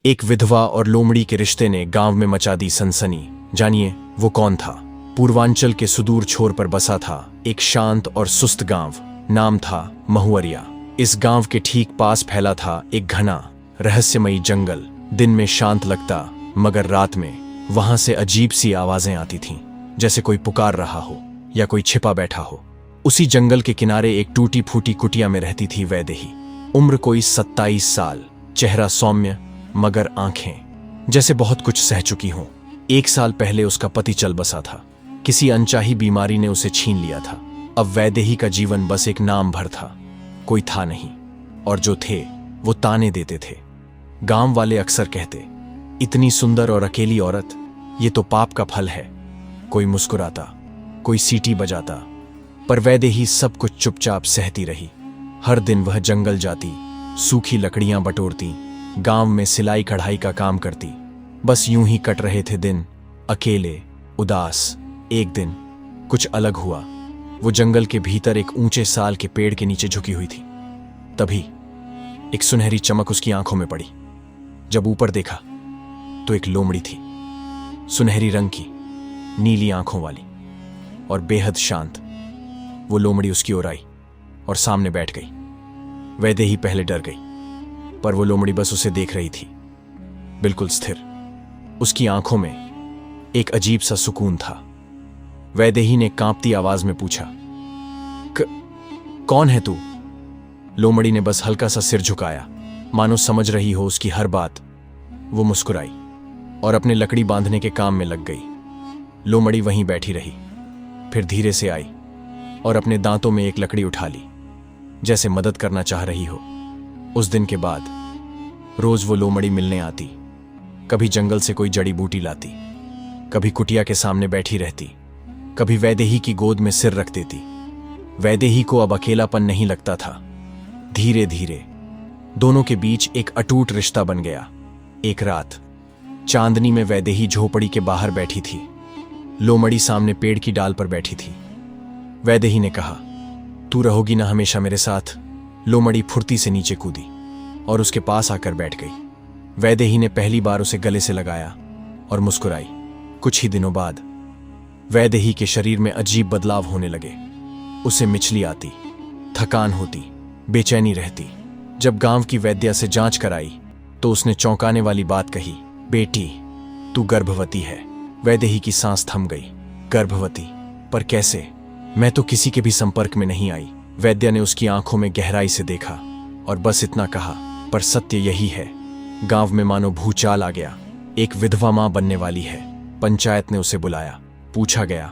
एक विधवा और लोमड़ी के रिश्ते ने गांव में मचा दी सनसनी। जानिए वो कौन था। पूर्वांचल के सुदूर छोर पर बसा था एक शांत और सुस्त गांव। नाम था महुअरिया। इस गांव के ठीक पास फैला था एक घना रहस्यमयी जंगल। दिन में शांत लगता, मगर रात में वहां से अजीब सी आवाजें आती थीं, जैसे कोई पुकार रहा हो या कोई छिपा बैठा हो। उसी जंगल के किनारे एक टूटी फूटी कुटिया में रहती थी वैदेही। उम्र कोई 27 साल, चेहरा सौम्य, मगर आंखें जैसे बहुत कुछ सह चुकी हों। 1 साल पहले उसका पति चल बसा था। किसी अनचाही बीमारी ने उसे छीन लिया था। अब वैदेही का जीवन बस एक नाम भर था। कोई था नहीं, और जो थे वो ताने देते थे। गांव वाले अक्सर कहते, इतनी सुंदर और अकेली औरत, ये तो पाप का फल है। कोई मुस्कुराता, कोई सीटी बजाता, पर वैदेही सब कुछ चुपचाप सहती रही। हर दिन वह जंगल जाती, सूखी लकड़ियां बटोरती, गांव में सिलाई कढ़ाई का काम करती। बस यूं ही कट रहे थे दिन, अकेले, उदास। एक दिन कुछ अलग हुआ। वो जंगल के भीतर एक ऊंचे साल के पेड़ के नीचे झुकी हुई थी। तभी एक सुनहरी चमक उसकी आंखों में पड़ी। जब ऊपर देखा तो एक लोमड़ी थी, सुनहरी रंग की, नीली आंखों वाली और बेहद शांत। वो लोमड़ी उसकी ओर आई और सामने बैठ गई। वैदेही पहले डर गई, पर वो लोमड़ी बस उसे देख रही थी, बिल्कुल स्थिर। उसकी आंखों में एक अजीब सा सुकून था। वैदेही ने कांपती आवाज में पूछा, कौन है तू? लोमड़ी ने बस हल्का सा सिर झुकाया, मानो समझ रही हो उसकी हर बात। वो मुस्कुराई और अपने लकड़ी बांधने के काम में लग गई। लोमड़ी वहीं बैठी रही, फिर धीरे से आई और अपने दांतों में एक लकड़ी उठा ली, जैसे मदद करना चाह रही हो। उस दिन के बाद रोज वो लोमड़ी मिलने आती। कभी जंगल से कोई जड़ी बूटी लाती, कभी कुटिया के सामने बैठी रहती, कभी वैदेही की गोद में सिर रख देती। वैदेही को अब अकेलापन नहीं लगता था। धीरे धीरे दोनों के बीच एक अटूट रिश्ता बन गया। एक रात चांदनी में वैदेही झोपड़ी के बाहर बैठी थी। लोमड़ी सामने पेड़ की डाल पर बैठी थी। वैदेही ने कहा, तू रहोगी ना हमेशा मेरे साथ? लोमड़ी फुर्ती से नीचे कूदी और उसके पास आकर बैठ गई। वैदेही ने पहली बार उसे गले से लगाया और मुस्कुराई। कुछ ही दिनों बाद वैदेही के शरीर में अजीब बदलाव होने लगे। उसे मिचली आती, थकान होती, बेचैनी रहती। जब गांव की वैद्या से जांच कराई तो उसने चौंकाने वाली बात कही, बेटी तू गर्भवती है। वैदेही की सांस थम गई। गर्भवती? पर कैसे? मैं तो किसी के भी संपर्क में नहीं आई। वैद्या ने उसकी आंखों में गहराई से देखा और बस इतना कहा, पर सत्य यही है, गांव में मानो भूचाल आ गया। एक विधवा मां बनने वाली है। पंचायत ने उसे बुलाया। पूछा गया,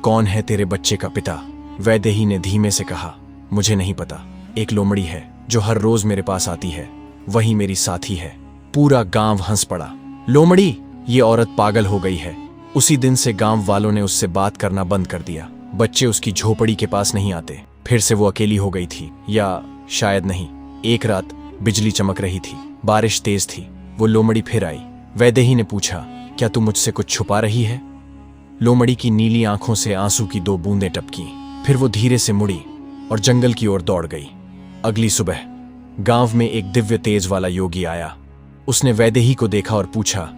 कौन है तेरे बच्चे का पिता? वैदेही ने धीमे से कहा, मुझे नहीं पता। एक लोमड़ी है जो हर रोज मेरे पास आती है, वही मेरी साथी है। पूरा गांव हंस पड़ा। लोमड़ी, ये औरत पागल हो गई है। उसी दिन से गांव वालों ने उससे बात करना बंद कर दिया। बच्चे उसकी झोपड़ी के पास नहीं आते। फिर से वो अकेली हो गई थी, या शायद नहीं। एक रात बिजली चमक रही थी, बारिश तेज थी। वो लोमड़ी फिर आई। वैदेही ने पूछा, क्या तू मुझसे कुछ छुपा रही है? लोमड़ी की नीली आंखों से आंसू की 2 बूंदें टपकी। फिर वो धीरे से मुड़ी और जंगल की ओर दौड़ गई। अगली सुबह गांव में एक दिव्य तेज वाला योगी आया। उसने वैदेही को देखा और पूछा,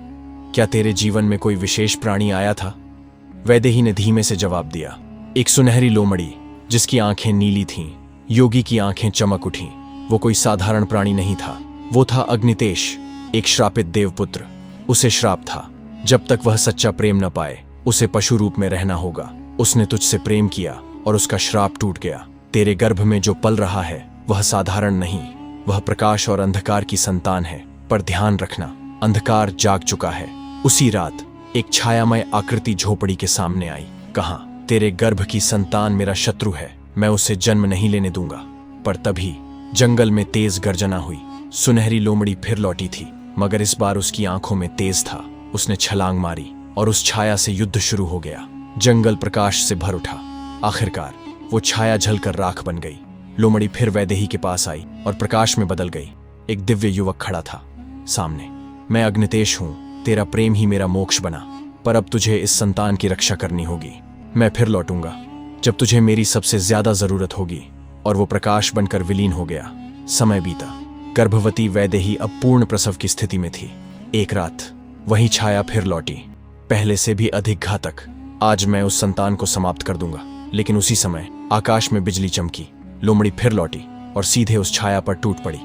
क्या तेरे जीवन में कोई विशेष प्राणी आया था? वैदेही ने धीमे से जवाब दिया, एक सुनहरी लोमड़ी जिसकी आंखें नीली थीं। योगी की आंखें चमक उठीं। वो कोई साधारण प्राणी नहीं था, वो था अग्नितेश, एक श्रापित देवपुत्र। उसे श्राप था, जब तक वह सच्चा प्रेम न पाए उसे पशु रूप में रहना होगा। उसने तुझसे प्रेम किया और उसका श्राप टूट गया। तेरे गर्भ में जो पल रहा है वह साधारण नहीं, वह प्रकाश और अंधकार की संतान है। पर ध्यान रखना, अंधकार जाग चुका है। उसी रात एक छायामय आकृति झोपड़ी के सामने आई। कहा, तेरे गर्भ की संतान मेरा शत्रु है, मैं उसे जन्म नहीं लेने दूंगा। पर तभी जंगल में तेज गर्जना हुई। सुनहरी लोमड़ी फिर लौटी थी, मगर इस बार उसकी आंखों में तेज था। उसने छलांग मारी और उस छाया से युद्ध शुरू हो गया। जंगल प्रकाश से भर उठा। आखिरकार वो छाया जलकर राख बन गई। लोमड़ी फिर वैदेही के पास आई और प्रकाश में बदल गई। एक दिव्य युवक खड़ा था सामने। मैं अग्नितेश हूं, तेरा प्रेम ही मेरा मोक्ष बना, पर अब तुझे इस संतान की रक्षा करनी होगी। मैं फिर लौटूंगा जब तुझे मेरी सबसे ज्यादा जरूरत होगी। और वो प्रकाश बनकर विलीन हो गया। समय बीता। गर्भवती वैदेही अब पूर्ण प्रसव की स्थिति में थी। एक रात वही छाया फिर लौटी, पहले से भी अधिक घातक। आज मैं उस संतान को समाप्त कर दूंगा। लेकिन उसी समय आकाश में बिजली चमकी, लोमड़ी फिर लौटी और सीधे उस छाया पर टूट पड़ी।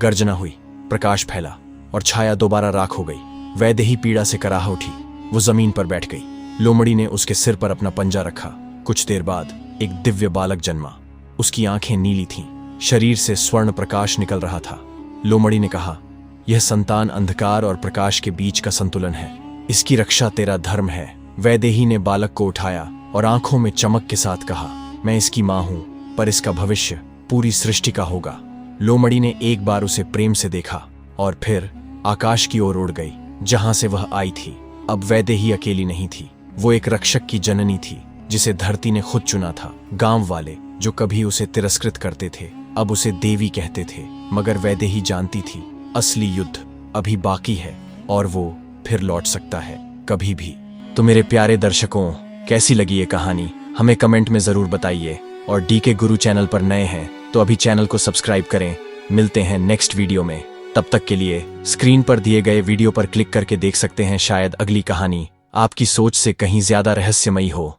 गर्जना हुई, प्रकाश फैला और छाया दोबारा राख हो गई। वैदेही पीड़ा से कराह उठी, वो जमीन पर बैठ गई। लोमड़ी ने उसके सिर पर अपना पंजा रखा। कुछ देर बाद एक दिव्य बालक जन्मा। उसकी आंखें नीली थीं, शरीर से स्वर्ण प्रकाश निकल रहा था। लोमड़ी ने कहा, यह संतान अंधकार और प्रकाश के बीच का संतुलन है, इसकी रक्षा तेरा धर्म है। वैदेही ने बालक को उठाया और आंखों में चमक के साथ कहा, मैं इसकी मां हूं, पर इसका भविष्य पूरी सृष्टि का होगा। लोमड़ी ने एक बार उसे प्रेम से देखा और फिर आकाश की ओर उड़ गई, जहां से वह आई थी। अब वैदेही अकेली नहीं थी, वो एक रक्षक की जननी थी, जिसे धरती ने खुद चुना था। गांव वाले जो कभी उसे तिरस्कृत करते थे, अब उसे देवी कहते थे। मगर वैदेही जानती थी, असली युद्ध अभी बाकी है और वो फिर लौट सकता है, कभी भी। तो मेरे प्यारे दर्शकों, कैसी लगी ये कहानी हमें कमेंट में जरूर बताइए। और डीके गुरु चैनल पर नए हैं तो अभी चैनल को सब्सक्राइब करें। मिलते हैं नेक्स्ट वीडियो में। तब तक के लिए स्क्रीन पर दिए गए वीडियो पर क्लिक करके देख सकते हैं, शायद अगली कहानी आपकी सोच से कहीं ज्यादा रहस्यमयी हो।